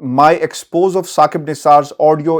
my expose of Saqib Nisar's audio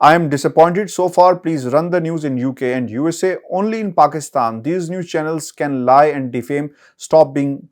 I am disappointed so far. Please run the news in UK and USA. Only in Pakistan these news channels can lie and defame. Stop being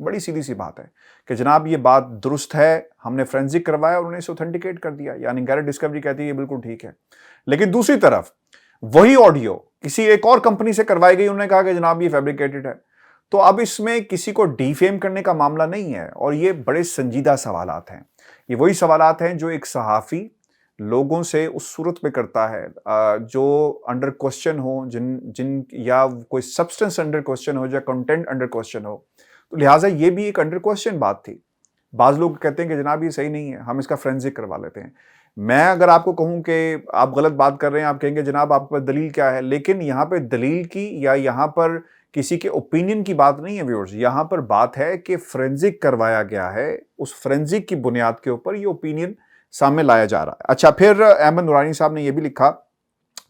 بڑی سیدھی سی بات ہے کہ جناب یہ بات درست ہے, ہم نے فرینزک کروایا اور انہیں اسے اوتھینٹیکیٹ کر دیا, یعنی گیرٹ ڈسکوری کہتی ہے یہ بالکل ٹھیک ہے. لیکن دوسری طرف وہی آڈیو کسی ایک اور کمپنی سے کروائی گئی, انہوں نے کہا کہ جناب یہ فیبریکیٹڈ ہے. تو اب اس میں کسی کو ڈیفیم کرنے کا معاملہ نہیں ہے, اور یہ بڑے سنجیدہ سوالات ہیں. یہ وہی سوالات ہیں جو ایک صحافی لوگوں سے اس صورت میں کرتا ہے جو انڈر کوسچن ہو, جن یا کوئی سبسٹنس انڈر کوسچن ہو یا کنٹینٹ انڈر کوسچن ہو. تو لہٰذا یہ بھی ایک انڈر کوسچن بات تھی. بعض لوگ کہتے ہیں کہ جناب یہ صحیح نہیں ہے, ہم اس کا فرینزک کروا لیتے ہیں. میں اگر آپ کو کہوں کہ آپ غلط بات کر رہے ہیں, آپ کہیں گے جناب آپ کے پاس دلیل کیا ہے, لیکن یہاں پہ دلیل کی یا یہاں پر کسی کے اوپینین کی بات نہیں ہے ویورز, یہاں پر بات ہے کہ فرینزک کروایا گیا ہے, اس فرینزک کی بنیاد کے اوپر یہ اوپینین سامنے لایا جا رہا ہے. اچھا, پھر احمد نورانی صاحب نے یہ بھی لکھا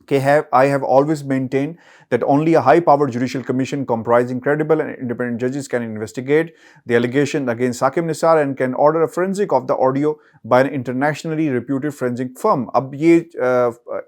کہ I have always maintained that only a high-powered judicial commission comprising credible and independent judges can investigate the allegation against Saqib Nisar and can order a forensic of the audio by an internationally reputed forensic firm. اب یہ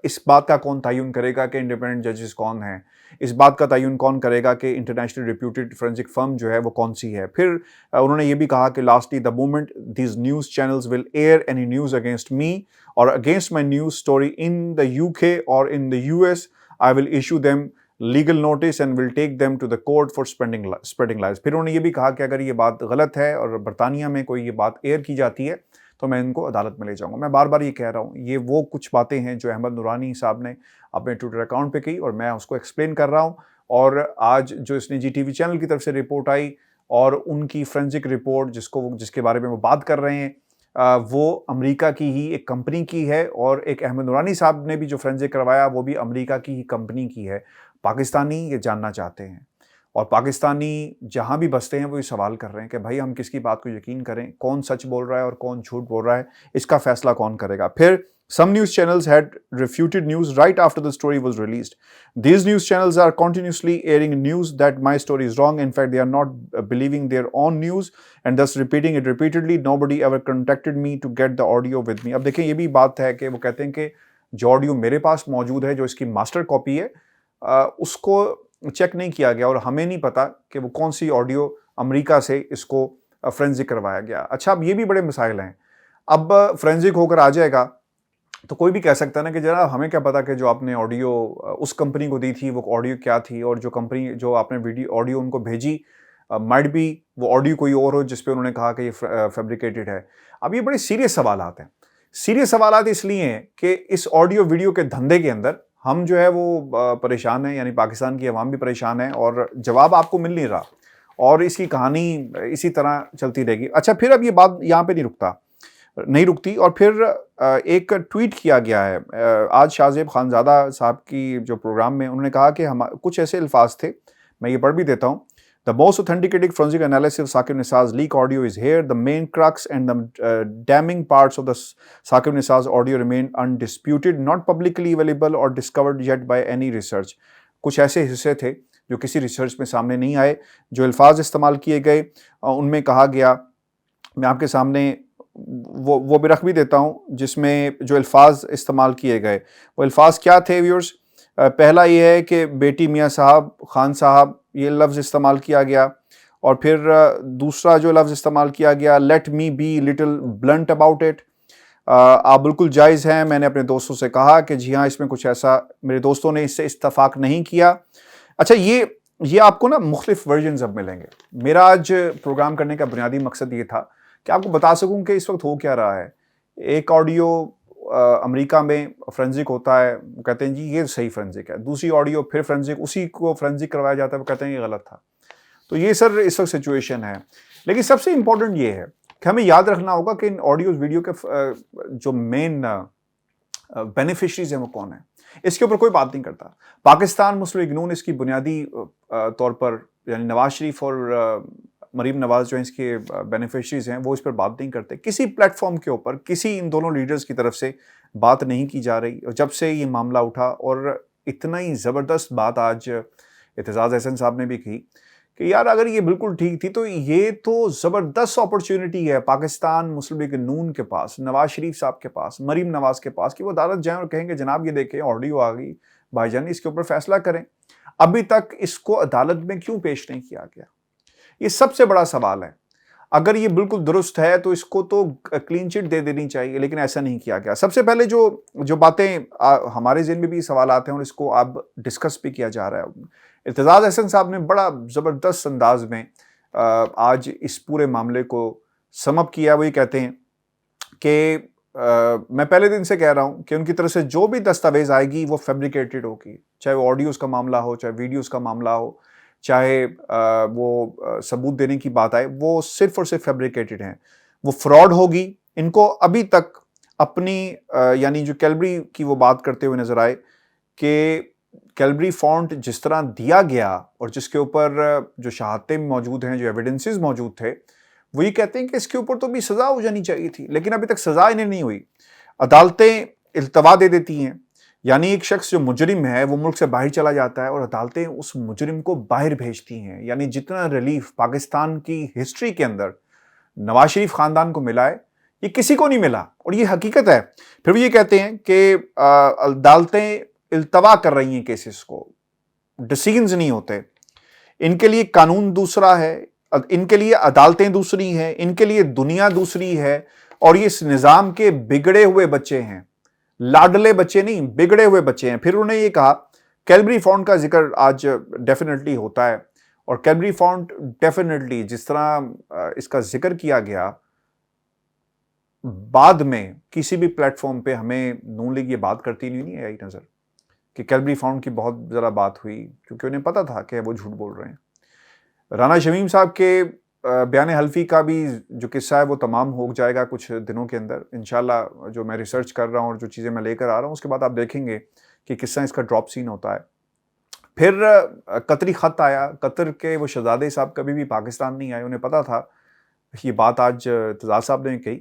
اس بات کا کون تعین کرے گا کہ independent ججز کون ہیں, اس بات کا تعین کون کرے گا کہ انٹرنیشنل ریپیوٹیڈ فورینسک فرم جو ہے وہ کون سی ہے. پھر انہوں نے یہ بھی کہا کہ lastly the moment these news channels will air any news against me or against my news story in the UK or in the US, I will issue them legal notice and will take them to the court for spreading lies. پھر انہوں نے یہ بھی کہا کہ اگر یہ بات غلط ہے اور برطانیہ میں کوئی یہ بات ایئر کی جاتی ہے تو میں ان کو عدالت میں لے جاؤں گا. میں بار بار یہ کہہ رہا ہوں, یہ وہ کچھ باتیں ہیں جو احمد نورانی صاحب نے اپنے ٹویٹر اکاؤنٹ پہ کی اور میں اس کو ایکسپلین کر رہا ہوں. اور آج جو اس نے جی ٹی وی چینل کی طرف سے رپورٹ آئی اور ان کی فرینزک رپورٹ جس کے بارے میں وہ بات کر رہے ہیں وہ امریکہ کی ہی ایک کمپنی کی ہے, اور ایک احمد نورانی صاحب نے بھی جو فرینزک کروایا وہ بھی امریکہ کی ہی کمپنی کی ہے. پاکستانی یہ جاننا چاہتے ہیں, اور پاکستانی جہاں بھی بستے ہیں وہ یہ سوال کر رہے ہیں کہ بھائی ہم کس کی بات کو یقین کریں, کون سچ بول رہا ہے اور کون جھوٹ بول رہا ہے, اس کا فیصلہ کون کرے گا. پھر some news channels had refuted news right after the story was released. These news channels are continuously airing news that my story is wrong. In fact, they are not believing their own news and thus repeating it repeatedly. Nobody ever contacted me to get the audio with me. اب دیکھیں یہ بھی بات ہے کہ وہ کہتے ہیں کہ جو آڈیو میرے پاس موجود ہے, جو اس کی ماسٹر کاپی ہے, اس کو چیک نہیں کیا گیا اور ہمیں نہیں پتا کہ وہ کون سی آڈیو امریکہ سے اس کو فرینزک کروایا گیا. اچھا, اب یہ بھی بڑے مسائل ہیں. اب فرینزک ہو کر آ جائے گا تو کوئی بھی کہہ سکتا ہے نا کہ جناب ہمیں کیا پتا کہ جو آپ نے آڈیو اس کمپنی کو دی تھی وہ آڈیو کیا تھی, اور جو کمپنی جو آپ نے آڈیو ان کو بھیجی مائٹ بی وہ آڈیو کوئی اور ہو جس پہ انہوں نے کہا کہ یہ فیبریکیٹڈ ہے. اب یہ بڑے سیریس سوالات ہیں. سیریس سوالات اس لیے ہیں کہ اس آڈیو ویڈیو کے دھندے کے اندر ہم جو ہے وہ پریشان ہیں, یعنی پاکستان کی عوام بھی پریشان ہے, اور جواب آپ کو مل نہیں رہا, اور اس کی کہانی اسی طرح چلتی رہے گی. اچھا, پھر اب یہ بات یہاں پہ نہیں رکتی اور پھر ایک ٹویٹ کیا گیا ہے آج شاہزیب خانزادہ صاحب کی جو پروگرام میں, انہوں نے کہا کہ کچھ ایسے الفاظ تھے, میں یہ پڑھ بھی دیتا ہوں. The most authenticated forensic analysis of Saqib Nisar's leak audio is here. The main crux and the damning parts of the Saqib Nisar's audio remain undisputed, not publicly available or discovered yet by any research. کچھ ایسے حصے تھے جو کسی research میں سامنے نہیں آئے. جو الفاظ استعمال کیے گئے ان میں کہا گیا, میں آپ کے سامنے وہ بھی رکھ بھی دیتا ہوں, جس میں جو الفاظ استعمال کیے گئے وہ الفاظ کیا تھے ویورز. پہلا یہ ہے کہ بیٹی میاں صاحب, خان صاحب, یہ لفظ استعمال کیا گیا. اور پھر دوسرا جو لفظ استعمال کیا گیا, let me be little blunt about it. آپ بالکل جائز ہیں, میں نے اپنے دوستوں سے کہا کہ جی ہاں اس میں کچھ ایسا, میرے دوستوں نے اس سے اتفاق نہیں کیا. اچھا, یہ آپ کو نا مختلف ورژنز اب ملیں گے. میرا آج پروگرام کرنے کا بنیادی مقصد یہ تھا کہ آپ کو بتا سکوں کہ اس وقت ہو کیا رہا ہے. ایک آڈیو امریکہ میں فرینزک ہوتا ہے, وہ کہتے ہیں جی یہ صحیح فرینزک ہے. دوسری آڈیو پھر فرینزک, اسی کو فرینزک کروایا جاتا ہے, وہ کہتے ہیں یہ غلط تھا. تو یہ سر اس وقت سچویشن ہے. لیکن سب سے امپورٹنٹ یہ ہے کہ ہمیں یاد رکھنا ہوگا کہ ان آڈیوز ویڈیو کے جو مین بینیفیشریز ہیں وہ کون ہیں. اس کے اوپر کوئی بات نہیں کرتا. پاکستان مسلم لیگ نون اس کی بنیادی طور پر, یعنی نواز شریف اور مریم نواز جو ہیں اس کے بینیفیشریز ہیں, وہ اس پر بات نہیں کرتے. کسی پلیٹ فارم کے اوپر کسی ان دونوں لیڈرز کی طرف سے بات نہیں کی جا رہی. اور جب سے یہ معاملہ اٹھا, اور اتنا ہی زبردست بات آج اعتزاز احسن صاحب نے بھی کی کہ یار اگر یہ بالکل ٹھیک تھی تو یہ تو زبردست اپرچونٹی ہے پاکستان مسلم لیگ نون کے پاس, نواز شریف صاحب کے پاس, مریم نواز کے پاس, کہ وہ عدالت جائیں اور کہیں کہ جناب یہ دیکھیں آڈیو آ گئی, بھائی جان اس کے اوپر فیصلہ کریں. ابھی تک اس کو عدالت میں کیوں پیش نہیں کیا گیا؟ یہ سب سے بڑا سوال ہے. اگر یہ بالکل درست ہے تو اس کو تو کلین چٹ دے دینی چاہیے، لیکن ایسا نہیں کیا گیا. سب سے پہلے جو باتیں ہمارے ذہن میں بھی سوالات ہیں اور اس کو اب ڈسکس بھی کیا جا رہا ہے. ارتضاء احسن صاحب نے بڑا زبردست انداز میں آج اس پورے معاملے کو سم اپ کیا. وہ یہ کہتے ہیں کہ میں پہلے دن سے کہہ رہا ہوں کہ ان کی طرف سے جو بھی دستاویز آئے گی وہ فیبریکیٹڈ ہوگی، چاہے وہ آڈیوز کا معاملہ ہو، چاہے ویڈیوز کا معاملہ ہو، چاہے وہ ثبوت دینے کی بات آئے، وہ صرف اور صرف فیبریکیٹڈ ہیں، وہ فراڈ ہوگی. ان کو ابھی تک اپنی یعنی جو کیلبری کی وہ بات کرتے ہوئے نظر آئے کہ کیلبری فونٹ جس طرح دیا گیا اور جس کے اوپر جو شہادتیں موجود ہیں، جو ایویڈنسز موجود تھے، وہ یہ کہتے ہیں کہ اس کے اوپر تو بھی سزا ہو جانی چاہیے تھی، لیکن ابھی تک سزا انہیں نہیں ہوئی. عدالتیں التوا دے دیتی ہیں، یعنی ایک شخص جو مجرم ہے وہ ملک سے باہر چلا جاتا ہے اور عدالتیں اس مجرم کو باہر بھیجتی ہیں. یعنی جتنا ریلیف پاکستان کی ہسٹری کے اندر نواز شریف خاندان کو ملا ہے یہ کسی کو نہیں ملا، اور یہ حقیقت ہے. پھر وہ یہ کہتے ہیں کہ عدالتیں التوا کر رہی ہیں کیسز کو، ڈیسیژنز نہیں ہوتے. ان کے لیے قانون دوسرا ہے، ان کے لیے عدالتیں دوسری ہیں، ان کے لیے دنیا دوسری ہے، اور یہ اس نظام کے بگڑے ہوئے بچے ہیں، لاڈلے بچے نہیں، بگڑے ہوئے بچے ہیں. پھر انہوں نے یہ کہا کیلبری فونٹ کا ذکر آج ڈیفینیٹلی ہوتا ہے، اور کیلبری فونٹ ڈیفینیٹلی جس طرح اس کا ذکر کیا گیا، بعد میں کسی بھی پلیٹ فارم پہ ہمیں نون لیگ یہ بات کرتی نہیں آئی نظر کہ کیلبری فونٹ کی بہت ذرا بات ہوئی، کیونکہ انہیں پتا تھا کہ وہ جھوٹ بول رہے ہیں. رانا شمیم صاحب کے بیان حلفی کا بھی جو قصہ ہے وہ تمام ہو جائے گا کچھ دنوں کے اندر انشاءاللہ. جو میں ریسرچ کر رہا ہوں اور جو چیزیں میں لے کر آ رہا ہوں اس کے بعد آپ دیکھیں گے کہ کس طرح اس کا ڈراپ سین ہوتا ہے. پھر قطری خط آیا. قطر کے وہ شہزادے صاحب کبھی بھی پاکستان نہیں آئے، انہیں پتا تھا. یہ بات آج ارتضاء صاحب نے کہی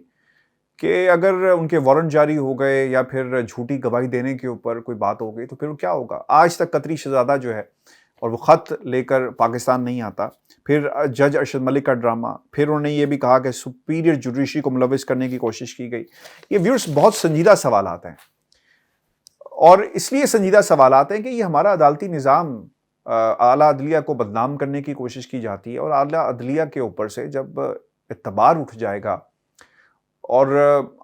کہ اگر ان کے وارنٹ جاری ہو گئے یا پھر جھوٹی گواہی دینے کے اوپر کوئی بات ہو گئی تو پھر کیا ہوگا. آج تک قطری شہزادہ جو ہے اور وہ خط لے کر پاکستان نہیں آتا. پھر جج ارشد ملک کا ڈرامہ، پھر انہوں نے یہ بھی کہا کہ سپیریئر جوڈیشری کو ملوث کرنے کی کوشش کی گئی. یہ ویورز بہت سنجیدہ سوالات ہیں، اور اس لیے سنجیدہ سوالات ہیں کہ یہ ہمارا عدالتی نظام اعلیٰ عدلیہ کو بدنام کرنے کی کوشش کی جاتی ہے، اور اعلیٰ عدلیہ کے اوپر سے جب اعتبار اٹھ جائے گا اور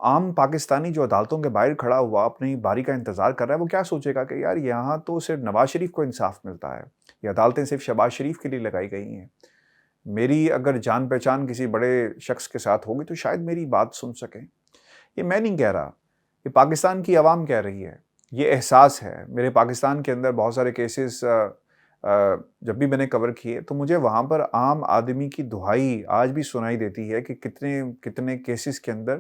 عام پاکستانی جو عدالتوں کے باہر کھڑا ہوا اپنی باری کا انتظار کر رہا ہے، وہ کیا سوچے گا کہ یار یہاں تو صرف نواز شریف کو انصاف ملتا ہے، یہ عدالتیں صرف شہباز شریف کے لیے لگائی گئی ہیں. میری اگر جان پہچان کسی بڑے شخص کے ساتھ ہوگی تو شاید میری بات سن سکیں. یہ میں نہیں کہہ رہا، یہ پاکستان کی عوام کہہ رہی ہے. یہ احساس ہے. میرے پاکستان کے اندر بہت سارے کیسز جب بھی میں نے کور کیے تو مجھے وہاں پر عام آدمی کی دہائی آج بھی سنائی دیتی ہے کہ کتنے کیسز کے اندر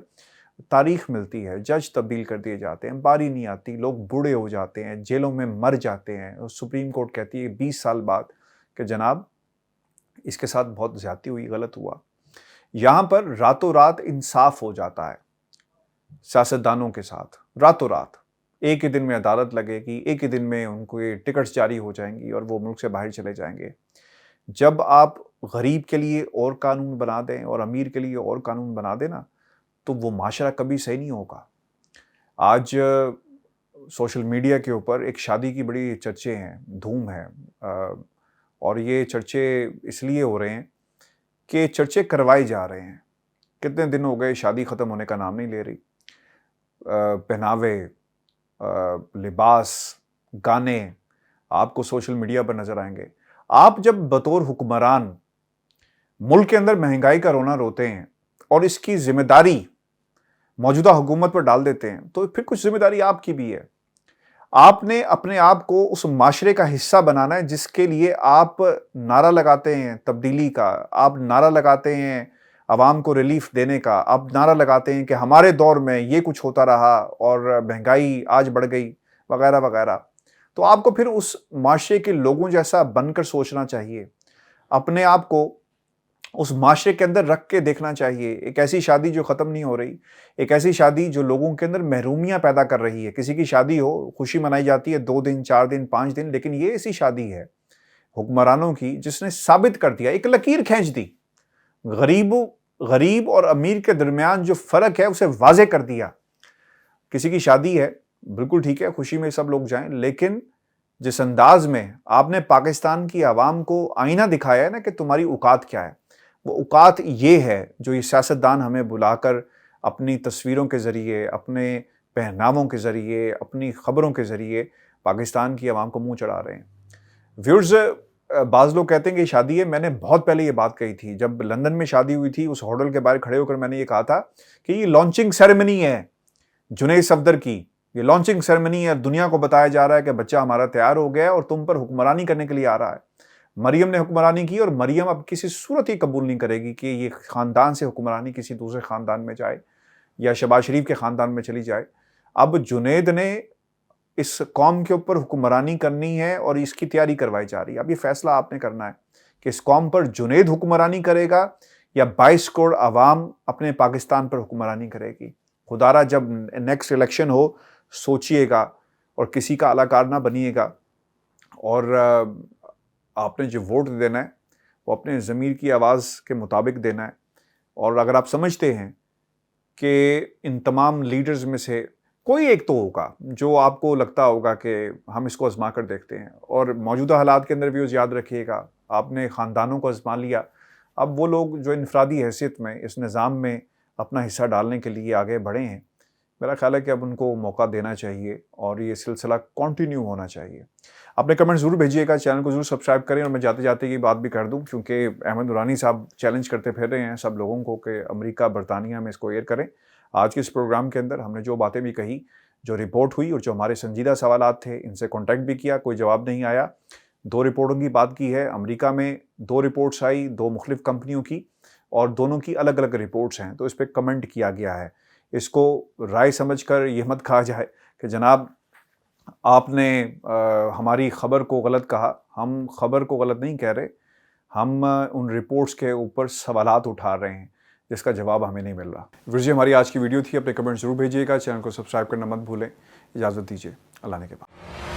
تاریخ ملتی ہے، جج تبدیل کر دیے جاتے ہیں، باری نہیں آتی، لوگ بوڑھے ہو جاتے ہیں، جیلوں میں مر جاتے ہیں، اور سپریم کورٹ کہتی ہے 20 سال بعد کہ جناب اس کے ساتھ بہت زیادتی ہوئی، غلط ہوا. یہاں پر راتوں رات انصاف ہو جاتا ہے سیاستدانوں کے ساتھ، راتوں رات. ایک ہی دن میں عدالت لگے گی، ایک ہی دن میں ان کو ٹکٹس جاری ہو جائیں گی اور وہ ملک سے باہر چلے جائیں گے. جب آپ غریب کے لیے اور قانون بنا دیں اور امیر کے لیے اور قانون بنا دیں نا تو وہ معاشرہ کبھی صحیح نہیں ہوگا. آج سوشل میڈیا کے اوپر ایک شادی کی بڑی چرچے ہیں، دھوم ہے، اور یہ چرچے اس لیے ہو رہے ہیں کہ چرچے کروائے جا رہے ہیں. کتنے دن ہو گئے شادی ختم ہونے کا نام نہیں لے رہی. پہناوے، لباس، گانے آپ کو سوشل میڈیا پر نظر آئیں گے. آپ جب بطور حکمران ملک کے اندر مہنگائی کا رونا روتے ہیں اور اس کی ذمہ داری موجودہ حکومت پر ڈال دیتے ہیں تو پھر کچھ ذمہ داری آپ کی بھی ہے. آپ نے اپنے آپ کو اس معاشرے کا حصہ بنانا ہے جس کے لیے آپ نعرہ لگاتے ہیں تبدیلی کا، آپ نعرہ لگاتے ہیں عوام کو ریلیف دینے کا، آپ نعرہ لگاتے ہیں کہ ہمارے دور میں یہ کچھ ہوتا رہا اور مہنگائی آج بڑھ گئی وغیرہ وغیرہ. تو آپ کو پھر اس معاشرے کے لوگوں جیسا بن کر سوچنا چاہیے، اپنے آپ کو اس معاشرے کے اندر رکھ کے دیکھنا چاہیے. ایک ایسی شادی جو ختم نہیں ہو رہی، ایک ایسی شادی جو لوگوں کے اندر محرومیاں پیدا کر رہی ہے. کسی کی شادی ہو، خوشی منائی جاتی ہے 2 دن 4 دن 5 دن، لیکن یہ ایسی شادی ہے حکمرانوں کی جس نے ثابت کر دیا، ایک لکیر کھینچ دی، غریب اور امیر کے درمیان جو فرق ہے اسے واضح کر دیا. کسی کی شادی ہے، بالکل ٹھیک ہے، خوشی میں سب لوگ جائیں، لیکن جس انداز میں آپ نے پاکستان کی عوام کو آئینہ دکھایا ہے نا کہ تمہاری اوقات کیا ہے. وہ اوقات یہ ہے جو یہ سیاستدان ہمیں بلا کر اپنی تصویروں کے ذریعے، اپنے پہناووں کے ذریعے، اپنی خبروں کے ذریعے پاکستان کی عوام کو منہ چڑھا رہے ہیں۔ ویورز، بعض لوگ کہتے ہیں کہ شادی ہے، میں نے بہت پہلے یہ بات کہی تھی جب لندن میں شادی ہوئی تھی، اس ہوٹل کے باہر کھڑے ہو کر میں نے یہ کہا تھا کہ یہ لانچنگ سیریمنی ہے جنید صفدر کی، یہ لانچنگ سیریمنی ہے، دنیا کو بتایا جا رہا ہے کہ بچہ ہمارا تیار ہو گیا ہے اور تم پر حکمرانی کرنے کے لیے آ رہا ہے۔ مریم نے حکمرانی کی اور مریم اب کسی صورت ہی قبول نہیں کرے گی کہ یہ خاندان سے حکمرانی کسی دوسرے خاندان میں جائے یا شہباز شریف کے خاندان میں چلی جائے۔ اب جنید نے اس قوم کے اوپر حکمرانی کرنی ہے اور اس کی تیاری کروائی جا رہی ہے۔ اب یہ فیصلہ آپ نے کرنا ہے کہ اس قوم پر جنید حکمرانی کرے گا یا 22 کروڑ عوام اپنے پاکستان پر حکمرانی کرے گی۔ خدا را جب نیکسٹ الیکشن ہو سوچئے گا اور کسی کا اعلیٰ نہ بنیے گا، اور آپ نے جو ووٹ دینا ہے وہ اپنے ضمیر کی آواز کے مطابق دینا ہے۔ اور اگر آپ سمجھتے ہیں کہ ان تمام لیڈرز میں سے کوئی ایک تو ہوگا جو آپ کو لگتا ہوگا کہ ہم اس کو آزما کر دیکھتے ہیں، اور موجودہ حالات کے اندر بھی یاد رکھیے گا آپ نے خاندانوں کو آزما لیا، اب وہ لوگ جو انفرادی حیثیت میں اس نظام میں اپنا حصہ ڈالنے کے لیے آگے بڑھے ہیں، میرا خیال ہے کہ اب ان کو موقع دینا چاہیے اور یہ سلسلہ کنٹینیو ہونا چاہیے۔ اپنے کمنٹ ضرور بھیجیے گا، چینل کو ضرور سبسکرائب کریں، اور میں جاتے جاتے یہ بات بھی کر دوں کیونکہ احمد نورانی صاحب چیلنج کرتے پھر رہے ہیں سب لوگوں کو کہ امریکہ برطانیہ میں اس کو ایئر کریں۔ آج کے اس پروگرام کے اندر ہم نے جو باتیں بھی کہی، جو رپورٹ ہوئی اور جو ہمارے سنجیدہ سوالات تھے، ان سے کانٹیکٹ بھی کیا، کوئی جواب نہیں آیا۔ 2 رپورٹوں کی بات کی ہے، امریکہ میں 2 رپورٹس آئی 2 مختلف کمپنیوں کی، اور دونوں کی الگ الگ رپورٹس ہیں، تو اس پہ کمنٹ کیا گیا ہے۔ اس کو رائے سمجھ کر یہ مت کہا جائے کہ جناب آپ نے ہماری خبر کو غلط کہا۔ ہم خبر کو غلط نہیں کہہ رہے، ہم ان رپورٹس کے اوپر سوالات اٹھا رہے ہیں جس کا جواب ہمیں نہیں مل رہا۔ ورجی ہماری آج کی ویڈیو تھی، اپنے کمنٹ ضرور بھیجیے گا، چینل کو سبسکرائب کرنا مت بھولیں۔ اجازت دیجیے، اللہ نے کے بعد۔